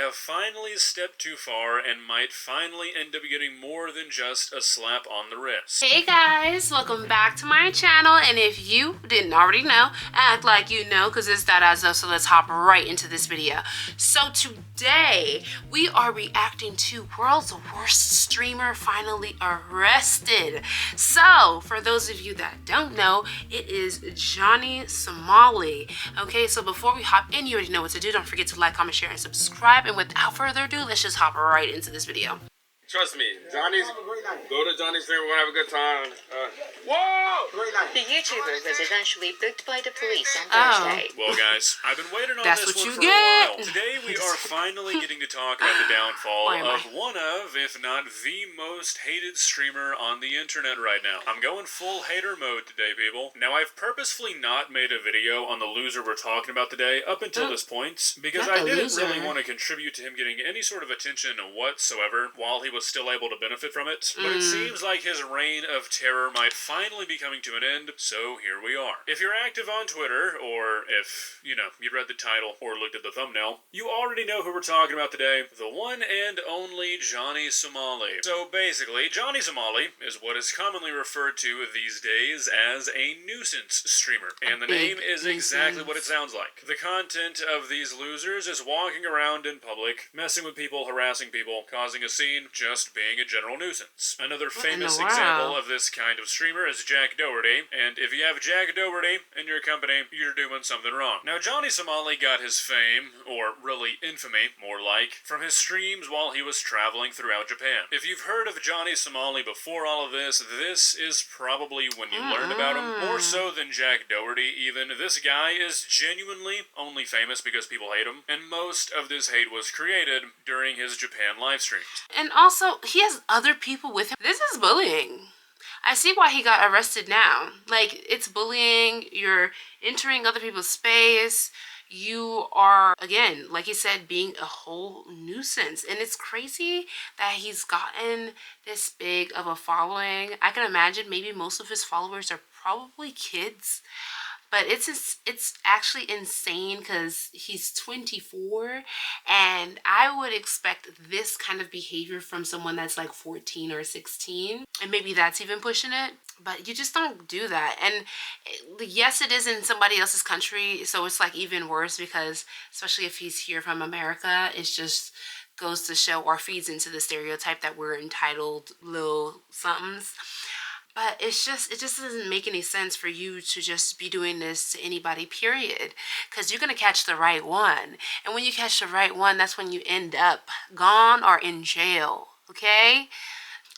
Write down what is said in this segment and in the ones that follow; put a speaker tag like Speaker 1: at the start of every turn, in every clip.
Speaker 1: have finally stepped too far and might finally end up getting more than just a slap on the wrist.
Speaker 2: Hey guys, welcome back to my channel, and if you didn't already know, act like you know, because it's that as though. So let's hop right into this video. So today we are reacting to world's worst streamer finally arrested. So for those of you that don't know, it is Johnny Somali. Okay, so before we hop in, you already know what to do. Don't forget to like, comment, share, and subscribe. And without further ado, let's just hop right into this video.
Speaker 3: Trust me, go to Johnny's stream, we're gonna have a good time. Whoa!
Speaker 4: The YouTuber was eventually booked by the police on Thursday.
Speaker 1: Well, guys, I've been waiting on
Speaker 2: That's
Speaker 1: this
Speaker 2: what
Speaker 1: one
Speaker 2: you
Speaker 1: for a
Speaker 2: get.
Speaker 1: while. Today we are finally getting to talk about the downfall of one of, if not the most hated streamer on the internet right now. I'm going full hater mode today, people. Now, I've purposefully not made a video on the loser we're talking about today up until this point, because I didn't really want to contribute to him getting any sort of attention whatsoever while he was still able to benefit from it. But it seems like his reign of terror might finally be coming to an end, so here we are. If you're active on Twitter, or if, you read the title or looked at the thumbnail, you already know who we're talking about today, the one and only Johnny Somali. So basically, Johnny Somali is what is commonly referred to these days as a nuisance streamer, and the name is exactly what it sounds like. The content of these losers is walking around in public, messing with people, harassing people, causing a scene, just being a general nuisance. Another famous example of this kind of streamer is Jack Doherty, and if you have Jack Doherty in your company, you're doing something wrong. Now, Johnny Somali got his fame, or really infamy, more like, from his streams while he was traveling throughout Japan. If you've heard of Johnny Somali before all of this, this is probably when you learn about him. More so than Jack Doherty, even. This guy is genuinely only famous because people hate him, and most of this hate was created during his Japan live streams.
Speaker 2: And also, he has other people with him. This is bullying. I see why he got arrested now. Like, it's bullying. You're entering other people's space. You are, again, like he said, being a whole nuisance. And it's crazy that he's gotten this big of a following. I can imagine maybe most of his followers are probably kids. But it's actually insane because he's 24, and I would expect this kind of behavior from someone that's like 14 or 16, and maybe that's even pushing it. But you just don't do that. And yes, it is in somebody else's country, so it's like even worse, because especially if he's here from America, it just goes to show or feeds into the stereotype that we're entitled little somethings. But it just doesn't make any sense for you to just be doing this to anybody, period. Because you're going to catch the right one. And when you catch the right one, that's when you end up gone or in jail, okay?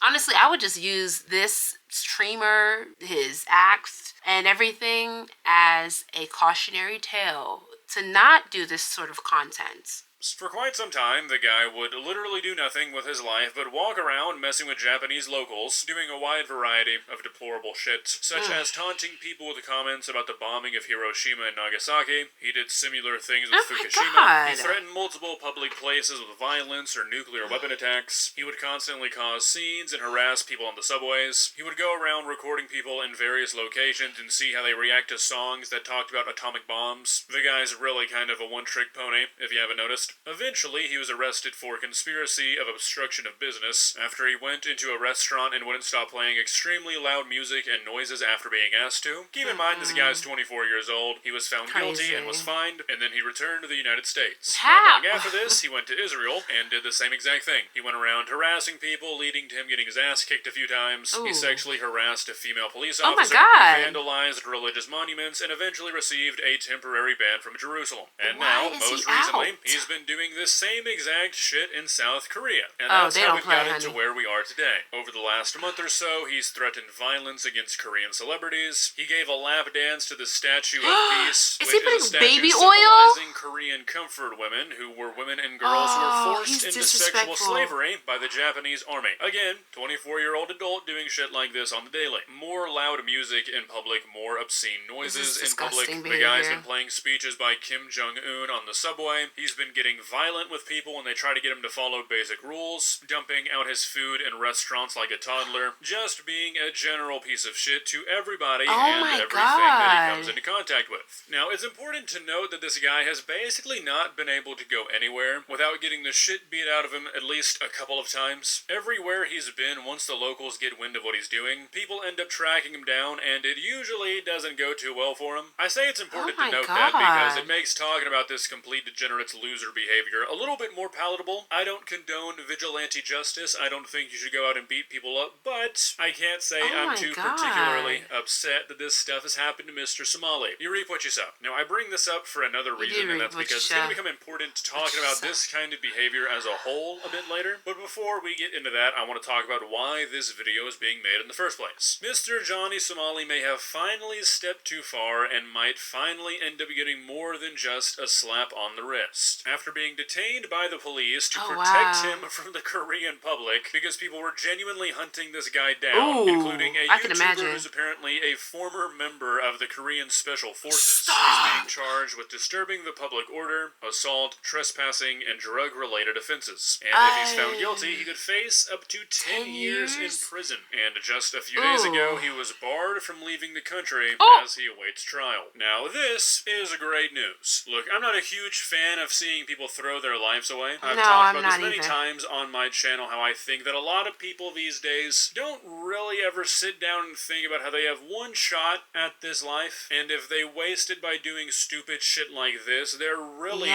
Speaker 2: Honestly, I would just use this streamer, his acts, and everything as a cautionary tale to not do this sort of content.
Speaker 1: For quite some time, the guy would literally do nothing with his life but walk around messing with Japanese locals, doing a wide variety of deplorable shit, such as taunting people with comments about the bombing of Hiroshima and Nagasaki. He did similar things with Fukushima. He threatened multiple public places with violence or nuclear weapon attacks. He would constantly cause scenes and harass people on the subways. He would go around recording people in various locations and see how they react to songs that talked about atomic bombs. The guy's really kind of a one-trick pony, if you haven't noticed. Eventually, he was arrested for conspiracy of obstruction of business after he went into a restaurant and wouldn't stop playing extremely loud music and noises after being asked to. Keep in mind, this guy's 24 years old. He was found guilty and was fined, and then he returned to the United States. Not long after this, he went to Israel and did the same exact thing. He went around harassing people, leading to him getting his ass kicked a few times. He sexually harassed a female police officer, vandalized religious monuments, and eventually received a temporary ban from Jerusalem. And now, most recently, he's been doing this same exact shit in South Korea. And that's how we got into where we are today. Over the last month or so, he's threatened violence against Korean celebrities. He gave a lap dance to the Statue of Peace, which is a statue symbolizing Korean comfort women, who were women and girls who were forced into sexual slavery by the Japanese army. Again, 24-year-old adult doing shit like this on the daily. More loud music in public, more obscene noises in public. The guy's been playing speeches by Kim Jong-un on the subway. He's been getting getting violent with people when they try to get him to follow basic rules, dumping out his food in restaurants like a toddler, just being a general piece of shit to everybody and everything that he comes into contact with. Now, it's important to note that this guy has basically not been able to go anywhere without getting the shit beat out of him at least a couple of times. Everywhere he's been, once the locals get wind of what he's doing, people end up tracking him down, and it usually doesn't go too well for him. I say it's important to note that because it makes talking about this complete degenerate's loser behavior a little bit more palatable. I don't condone vigilante justice. I don't think you should go out and beat people up, but I can't say I'm too particularly upset that this stuff has happened to Mr. Somali. You reap what you sow. Now, I bring this up for another reason, and that's because it's going to become important to talking about this kind of behavior as a whole a bit later. But before we get into that, I want to talk about why this video is being made in the first place. Mr. Johnny Somali may have finally stepped too far and might finally end up getting more than just a slap on the wrist. After being detained by the police to protect him from the Korean public because people were genuinely hunting this guy down, including a YouTuber who's apparently a former member of the Korean Special Forces. He's being charged with disturbing the public order, assault, trespassing, and drug-related offenses. And if he's found guilty, he could face up to 10 years in prison. And just a few days ago, he was barred from leaving the country as he awaits trial. Now, this is great news. Look, I'm not a huge fan of seeing people throw their lives away. I've talked about this many times on my channel, how I think that a lot of people these days don't really ever sit down and think about how they have one shot at this life, and if they waste it by doing stupid shit like this, they're really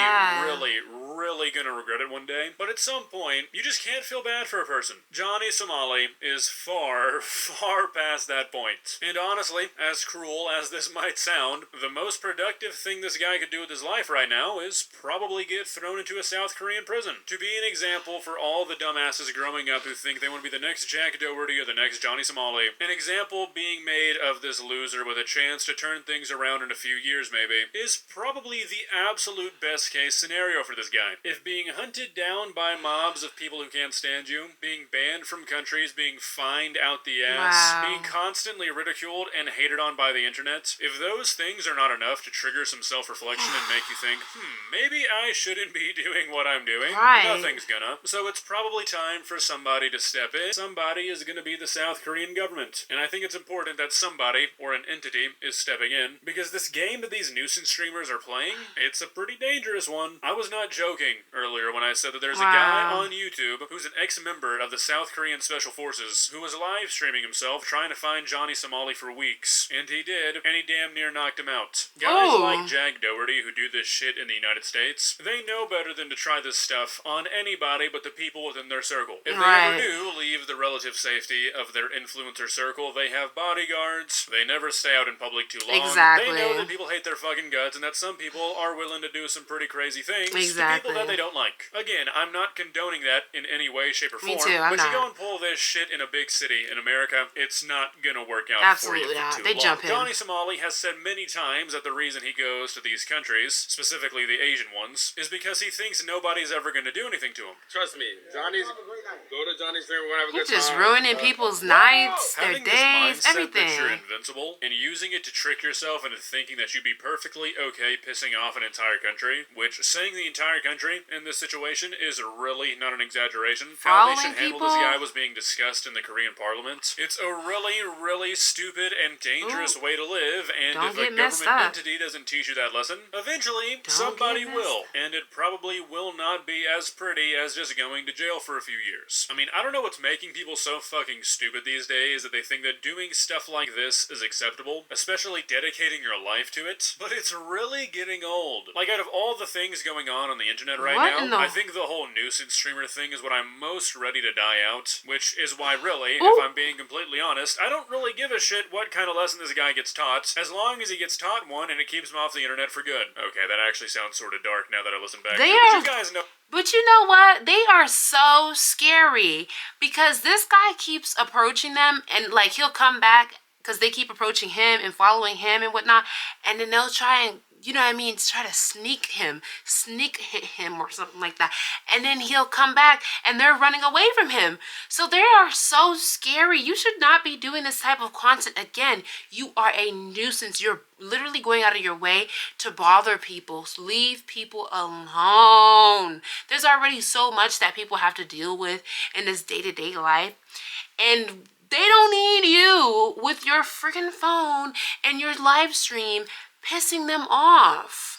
Speaker 1: gonna regret it one day. But at some point, you just can't feel bad for a person. Johnny Somali is far past that point. And honestly, as cruel as this might sound, the most productive thing this guy could do with his life right now is probably get thrown into a South Korean prison. To be an example for all the dumbasses growing up who think they want to be the next Jack Doherty or the next Johnny Somali, an example being made of this loser with a chance to turn things around in a few years maybe, is probably the absolute best case scenario for this guy. If being hunted down by mobs of people who can't stand you, being banned from countries, being fined out the ass, being constantly ridiculed and hated on by the internet, if those things are not enough to trigger some self-reflection and make you think, maybe I shouldn't be doing what I'm doing, nothing's gonna. So it's probably time for somebody to step in. Somebody is gonna be the South Korean government. And I think it's important that somebody, or an entity, is stepping in, because this game that these nuisance streamers are playing, it's a pretty dangerous one. I was not joking earlier when I said that there's a guy on YouTube who's an ex-member of the South Korean Special Forces who was live streaming himself trying to find Johnny Somali for weeks. And he did, and he damn near knocked him out. Guys like Jack Doherty who do this shit in the United States, they know better than to try this stuff on anybody but the people within their circle. If they ever do leave the relative safety of their influencer circle, they have bodyguards, they never stay out in public too long. They know that people hate their fucking guts and that some people are willing to do some pretty crazy things to people that they don't like. Again, I'm not condoning that in any way, shape, or form. But you go and pull this shit in a big city in America, it's not gonna work out for you for too long. Johnny Somali has said many times that the reason he goes to these countries, specifically the Asian ones, is because he thinks nobody's ever gonna do anything to him.
Speaker 3: Trust me, go to Johnny's stream, we're gonna have a good time.
Speaker 2: He's just ruining people's nights, their days, everything.
Speaker 1: That you're invincible and using it to trick yourself into thinking that you'd be perfectly okay pissing off an entire country, which saying the entire country in this situation is really not an exaggeration. How they should handle this guy was being discussed in the Korean parliament. It's a really stupid and dangerous way to live, and if a government entity doesn't teach you that lesson, eventually somebody will, and it probably will not be as pretty as just going to jail for a few years. I mean, I don't know what's making people so fucking stupid these days that they think that doing stuff like this is acceptable, especially dedicating your life to it, but it's really getting old. Like, out of all the things going on the internet right now, I think the whole nuisance streamer thing is what I'm most ready to die out, which is why really, if I'm being completely honest, I don't really give a shit what kind of lesson this guy gets taught, as long as he gets taught one and it keeps him off the internet for good. Okay, that actually sounds sort of dark now that I listen back to it, but you guys know.
Speaker 2: But you know what? They are so scary because this guy keeps approaching them and like he'll come back because they keep approaching him and following him and whatnot, and then they'll try and you know what I mean, try to sneak hit him or something like that. And then he'll come back and they're running away from him. So they are so scary. You should not be doing this type of content again. You are a nuisance. You're literally going out of your way to bother people. Leave people alone. There's already so much that people have to deal with in this day-to-day life. And they don't need you with your freaking phone and your live stream pissing them off.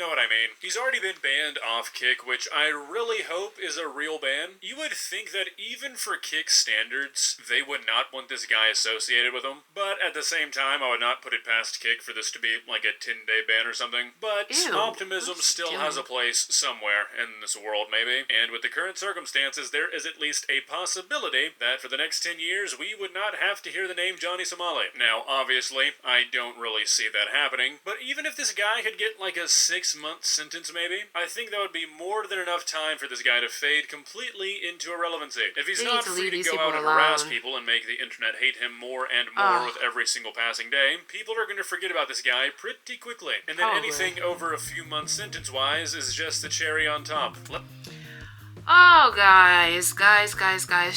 Speaker 1: Know what I mean? He's already been banned off Kick, which I really hope is a real ban. You would think that even for Kick standards, they would not want this guy associated with them. But at the same time, I would not put it past Kick for this to be like a 10-day ban or something. But
Speaker 2: Ew,
Speaker 1: optimism still has a place somewhere in this world, maybe. And with the current circumstances, there is at least a possibility that for the next 10 years, we would not have to hear the name Johnny Somali. Now, obviously, I don't really see that happening. But even if this guy could get like a 6-month sentence maybe, I think that would be more than enough time for this guy to fade completely into irrelevancy. If he's not free to go out and harass people and make the internet hate him more and more with every single passing day, people are going to forget about this guy pretty quickly. And then anything over a few months sentence-wise is just the cherry on top.
Speaker 2: Oh, guys,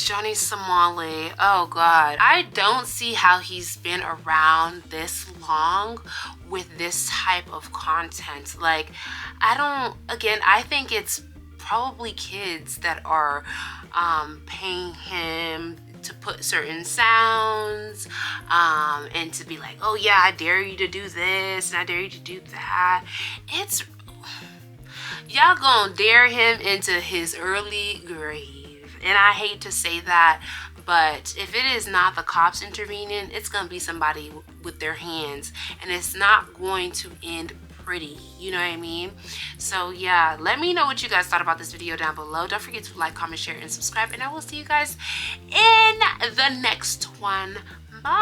Speaker 2: Johnny Somali. Oh, God. I don't see how he's been around this long with this type of content. Like, I think it's probably kids that are paying him to put certain sounds and to be like, oh, yeah, I dare you to do this and I dare you to do that. Y'all gonna dare him into his early grave. And I hate to say that, but if it is not the cops intervening, it's gonna be somebody with their hands. And it's not going to end pretty. You know what I mean? So yeah, let me know what you guys thought about this video down below. Don't forget to like, comment, share, and subscribe. And I will see you guys in the next one. Bye.